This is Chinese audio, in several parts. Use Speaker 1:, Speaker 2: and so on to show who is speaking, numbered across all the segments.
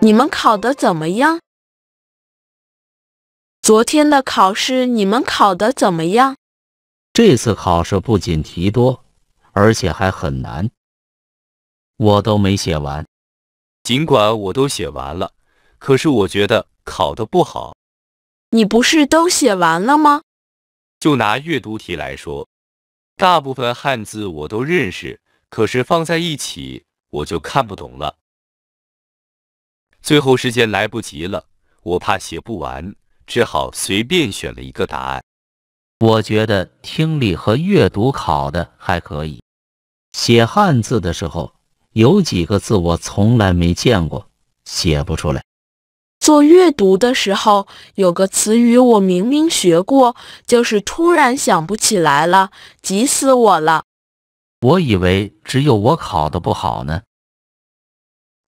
Speaker 1: 你们考得怎么样？昨天的考试你们考得怎么样？
Speaker 2: 这次考试不仅题多，而且还很难，我都没写完。
Speaker 3: 尽管我都写完了，可是我觉得考得不好。
Speaker 1: 你不是都写完了吗？
Speaker 3: 就拿阅读题来说，大部分汉字我都认识，可是放在一起我就看不懂了。最后时间来不及了，我怕写不完，只好随便选了一个答案。
Speaker 2: 我觉得听力和阅读考的还可以，写汉字的时候有几个字我从来没见过，写不出来。
Speaker 1: 做阅读的时候，有个词语我明明学过，就是突然想不起来了，急死我了。
Speaker 2: 我以为只有我考得不好呢。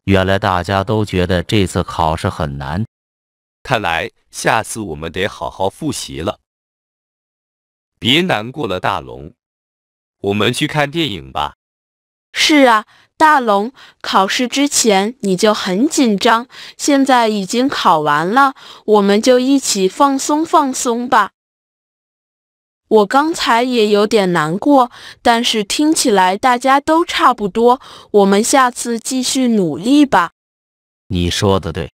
Speaker 2: 原来大家都觉得这次考试很难，
Speaker 3: 看来下次我们得好好复习了。别难过了，大龙，我们去看电影吧。
Speaker 1: 是啊，大龙，考试之前你就很紧张，现在已经考完了，我们就一起放松放松吧。我刚才也有点难过，但是听起来大家都差不多，我们下次继续努力吧。
Speaker 2: 你说的对。